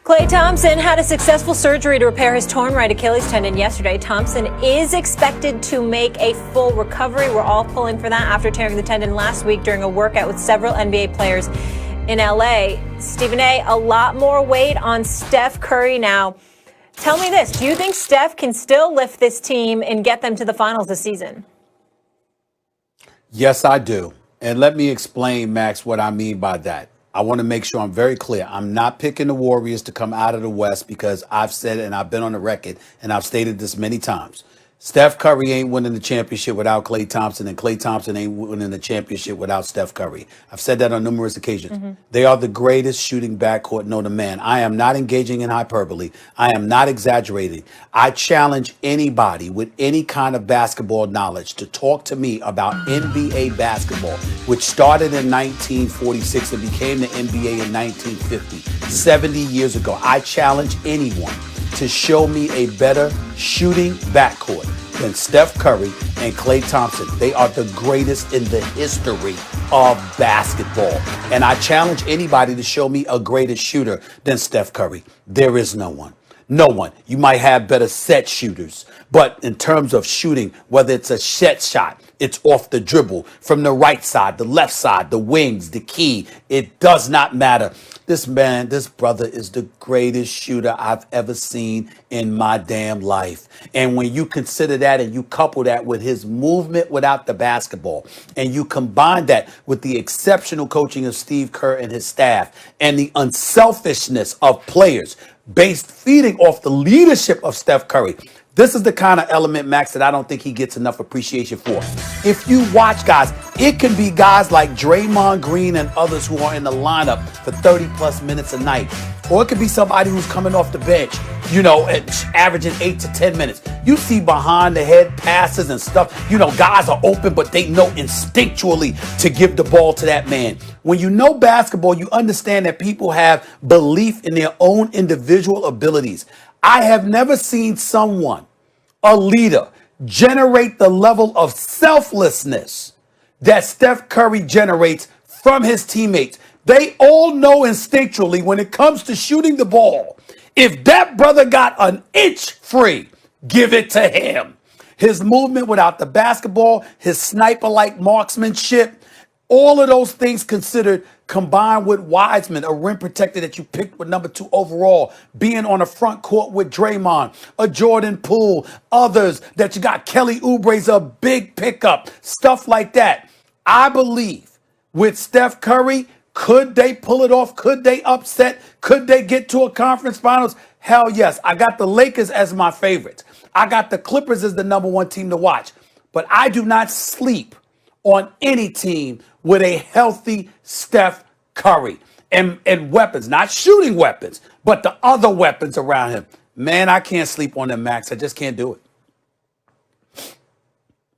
Klay Thompson had a successful surgery to repair his torn right Achilles tendon yesterday. Thompson is expected to make a full recovery. We're all pulling for that after tearing the tendon last week during a workout with several NBA players in LA. Stephen A., a lot more weight on Steph Curry now. Tell me this, do you think Steph can still lift this team and get them to the finals this season? Yes, I do. And let me explain, Max, what I mean by that. I want to make sure I'm very clear. I'm not picking the Warriors to come out of the West because I've said it and I've been on the record and I've stated this many times. Steph Curry ain't winning the championship without Klay Thompson, and Klay Thompson ain't winning the championship without Steph Curry. I've said that on numerous occasions. They are the greatest shooting backcourt known to man. I am not engaging in hyperbole. I am not exaggerating. I challenge anybody with any kind of basketball knowledge to talk to me about NBA basketball, which started in 1946 and became the NBA in 1950, 70 years ago. I challenge anyone to show me a better shooting backcourt than Steph Curry and Klay Thompson. They are the greatest in the history of basketball. And I challenge anybody to show me a greater shooter than Steph Curry. There is no one. No one. You might have better set shooters, but in terms of shooting, whether it's a set shot, it's off the dribble, from the right side, the left side, the wings, the key, it does not matter. This brother is the greatest shooter I've ever seen in my damn life. And when you consider that and you couple that with his movement without the basketball, and you combine that with the exceptional coaching of Steve Kerr and his staff and the unselfishness of players based feeding off the leadership of Steph Curry, this is the kind of element, Max, that I don't think he gets enough appreciation for. If you watch guys, it can be guys like Draymond Green and others who are in the lineup for 30-plus minutes a night. Or it could be somebody who's coming off the bench, averaging 8 to 10 minutes. You see behind-the-head passes and stuff. Guys are open, but they know instinctually to give the ball to that man. When you know basketball, you understand that people have belief in their own individual abilities. I have never seen someone, a leader, generate the level of selflessness that Steph Curry generates from his teammates. They all know instinctually when it comes to shooting the ball, if that brother got an inch free, give it to him. His movement without the basketball, his sniper-like marksmanship, all of those things considered, combined with Wiseman, a rim protector that you picked with number 2 overall, being on the front court with Draymond, a Jordan Poole, others that you got, Kelly Oubre's a big pickup, stuff like that. I believe with Steph Curry, could they pull it off? Could they upset? Could they get to a conference finals? Hell yes. I got the Lakers as my favorites. I got the Clippers as the number 1 team to watch. But I do not sleep on any team with a healthy Steph Curry and weapons, not shooting weapons, but the other weapons around him. Man, I can't sleep on them, Max. I just can't do it.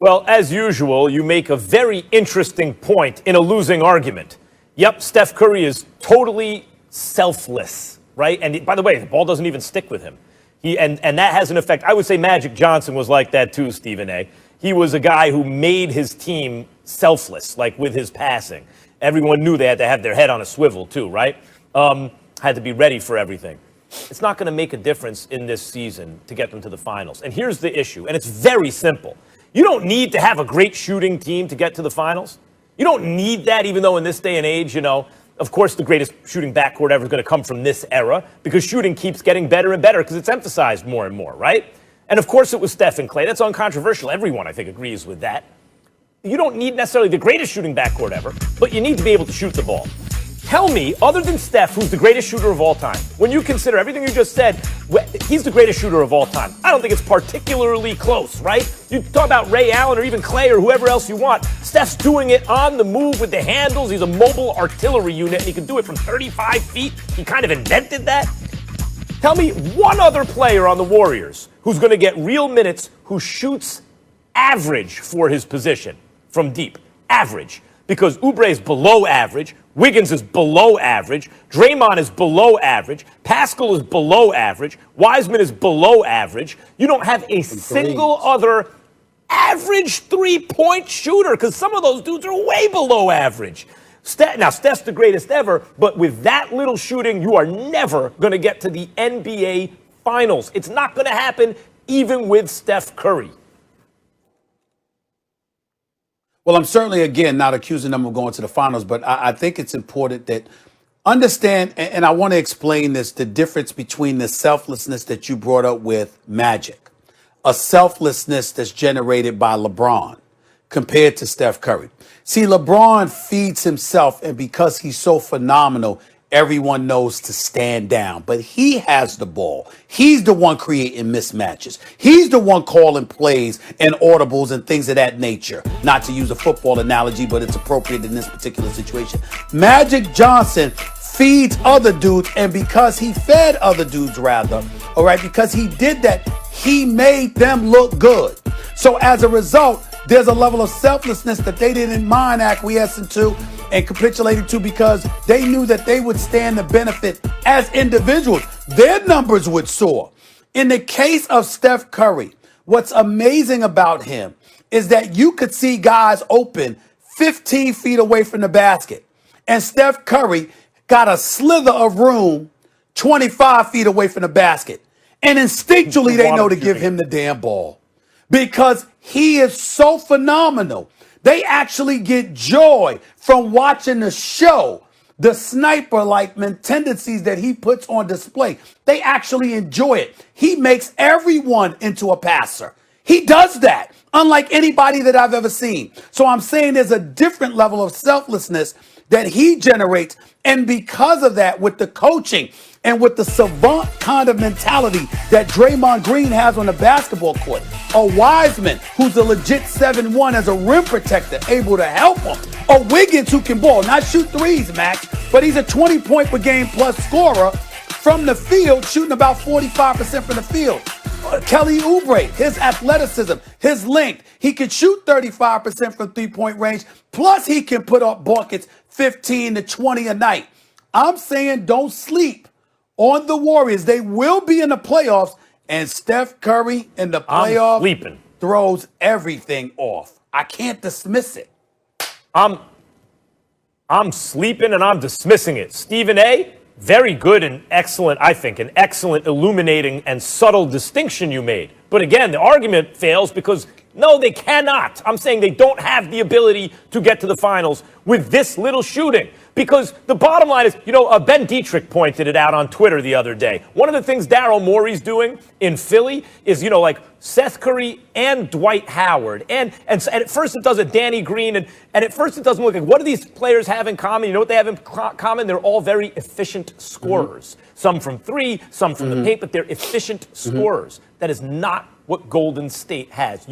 Well, as usual, you make a very interesting point in a losing argument. Yep, Steph Curry is totally selfless, right? And by the way, the ball doesn't even stick with him. And that has an effect. I would say Magic Johnson was like that too, Stephen A. He was a guy who made his team selfless, like with his passing. Everyone knew they had to have their head on a swivel too, right? Had to be ready for everything. It's not going to make a difference in this season to get them to the finals. And here's the issue, and it's very simple. You don't need to have a great shooting team to get to the finals. You don't need that, even though in this day and age, of course, the greatest shooting backcourt ever is going to come from this era because shooting keeps getting better and better because it's emphasized more and more, right? And of course, it was Steph and Klay. That's uncontroversial. Everyone, I think, agrees with that. You don't need necessarily the greatest shooting backcourt ever, but you need to be able to shoot the ball. Tell me, other than Steph, who's the greatest shooter of all time, when you consider everything you just said, he's the greatest shooter of all time. I don't think it's particularly close, right? You talk about Ray Allen or even Klay or whoever else you want. Steph's doing it on the move with the handles. He's a mobile artillery unit, and he can do it from 35 feet. He kind of invented that. Tell me one other player on the Warriors who's going to get real minutes who shoots average for his position from deep. Average. Because Oubre is below average, Wiggins is below average, Draymond is below average, Pascal is below average, Wiseman is below average. You don't have a single other average three-point shooter because some of those dudes are way below average. Now, Steph's the greatest ever, but with that little shooting, you are never going to get to the NBA Finals. It's not going to happen even with Steph Curry. Well, I'm certainly, again, not accusing them of going to the finals, but I think it's important that understand, and I want to explain this, the difference between the selflessness that you brought up with Magic, a selflessness that's generated by LeBron compared to Steph Curry. See, LeBron feeds himself, and because he's so phenomenal, everyone knows to stand down. But he has the ball. He's the one creating mismatches. He's the one calling plays and audibles and things of that nature. Not to use a football analogy, but it's appropriate in this particular situation. Magic Johnson feeds other dudes, and because he fed other dudes, all right, because he did that, he made them look good. So as a result, there's a level of selflessness that they didn't mind acquiescing to and capitulating to because they knew that they would stand to benefit as individuals. Their numbers would soar. In the case of Steph Curry, what's amazing about him is that you could see guys open 15 feet away from the basket, and Steph Curry got a slither of room 25 feet away from the basket. And instinctually, they know to give him the damn ball because he is so phenomenal. They actually get joy from watching the show, the sniper-like tendencies that he puts on display. They actually enjoy it. He makes everyone into a passer. He does that, unlike anybody that I've ever seen. So I'm saying there's a different level of selflessness that he generates. And because of that, with the coaching and with the savant kind of mentality that Draymond Green has on the basketball court, a Wiseman who's a legit 7-1 as a rim protector, able to help him, a Wiggins who can ball, not shoot threes, Max, but he's a 20-point per game plus scorer from the field, shooting about 45% from the field. Kelly Oubre, his athleticism, his length, he can shoot 35% from three-point range, plus he can put up buckets 15 to 20 a night. I'm saying don't sleep on the Warriors. They will be in the playoffs, and Steph Curry in the playoffs throws everything off. I can't dismiss it. I'm sleeping and I'm dismissing it. Stephen A., very good and excellent, I think, an excellent illuminating and subtle distinction you made. But again, the argument fails because, no, they cannot. I'm saying they don't have the ability to get to the finals with this little shooting. Because the bottom line is, Ben Dietrich pointed it out on Twitter the other day. One of the things Daryl Morey's doing in Philly is, like Seth Curry and Dwight Howard. And at first it does a Danny Green. And at first it doesn't look like, what do these players have in common? You know what they have in common? They're all very efficient scorers. Some from three, some from the paint, but they're efficient scorers. That is not what Golden State has.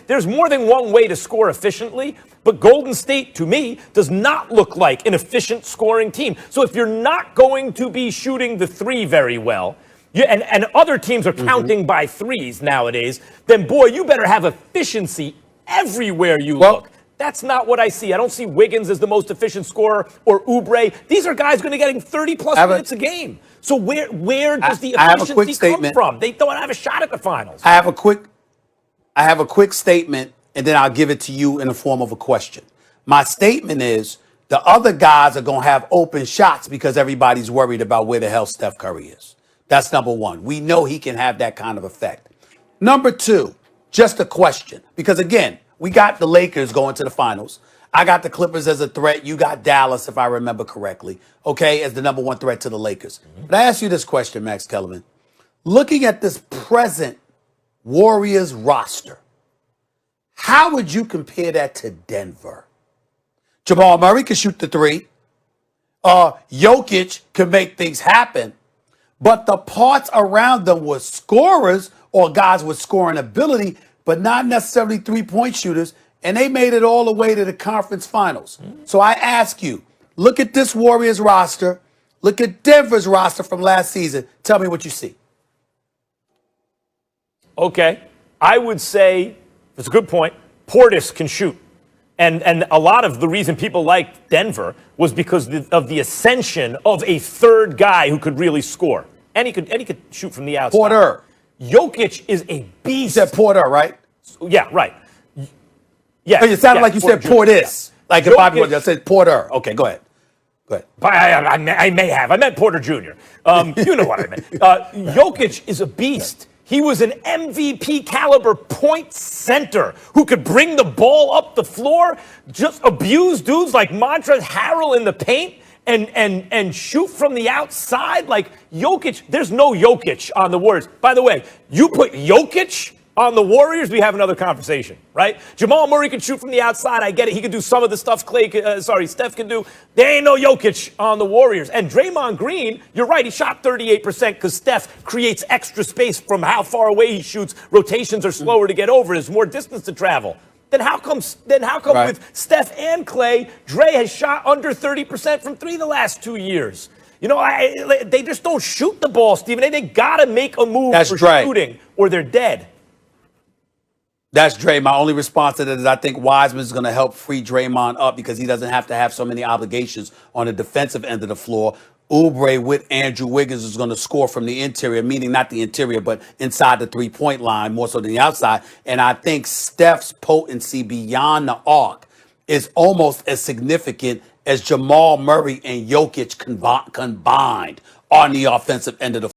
There's more than one way to score efficiently, but Golden State, to me, does not look like an efficient scoring team. So if you're not going to be shooting the three very well, and other teams are counting by threes nowadays, then, boy, you better have efficiency everywhere you look. That's not what I see. I don't see Wiggins as the most efficient scorer or Oubre. These are guys going to getting 30-plus minutes a game. So where does the efficiency come from? They don't have a shot at the finals. I have a quick statement, and then I'll give it to you in the form of a question. My statement is the other guys are going to have open shots because everybody's worried about where the hell Steph Curry is. That's number one. We know he can have that kind of effect. Number two, just a question, because, again, we got the Lakers going to the finals. I got the Clippers as a threat. You got Dallas, if I remember correctly, okay, as the number one threat to the Lakers. But I ask you this question, Max Kellerman. Looking at this present Warriors roster, how would you compare that to Denver? Jamal Murray can shoot the three. Jokic can make things happen. But the parts around them were scorers or guys with scoring ability, but not necessarily three-point shooters, and they made it all the way to the conference finals. So I ask you, look at this Warriors roster, look at Denver's roster from last season. Tell me what you see. Okay. I would say, that's a good point, Portis can shoot. And a lot of the reason people liked Denver was because of the ascension of a third guy who could really score. And he could shoot from the outside. Porter. Jokic is a beast. You said Porter, right? Yeah, right. Yeah. It sounded like you said Portis. Like if I said Porter. Okay, go ahead. Go ahead. I may have. I meant Porter Jr. You know what I meant. Jokic is a beast. He was an MVP caliber point center who could bring the ball up the floor, just abuse dudes like Montrezl Harrell in the paint, and shoot from the outside. Like Jokic, there's no Jokic on the Warriors. By the way, you put Jokic on the Warriors, we have another conversation, right? Jamal Murray can shoot from the outside. I get it. He can do some of the stuff Steph can do. There ain't no Jokic on the Warriors. And Draymond Green, you're right, he shot 38% because Steph creates extra space from how far away he shoots. Rotations are slower to get over. There's more distance to travel. Then how come right. With Steph and Klay, Dre has shot under 30% from three the last 2 years? You know, they just don't shoot the ball, Stephen. They got to make a move for shooting or they're dead. That's Dre. My only response to that is I think Wiseman is going to help free Draymond up because he doesn't have to have so many obligations on the defensive end of the floor. Oubre with Andrew Wiggins is going to score from the interior, meaning not the interior, but inside the three-point line more so than the outside. And I think Steph's potency beyond the arc is almost as significant as Jamal Murray and Jokic combined on the offensive end of the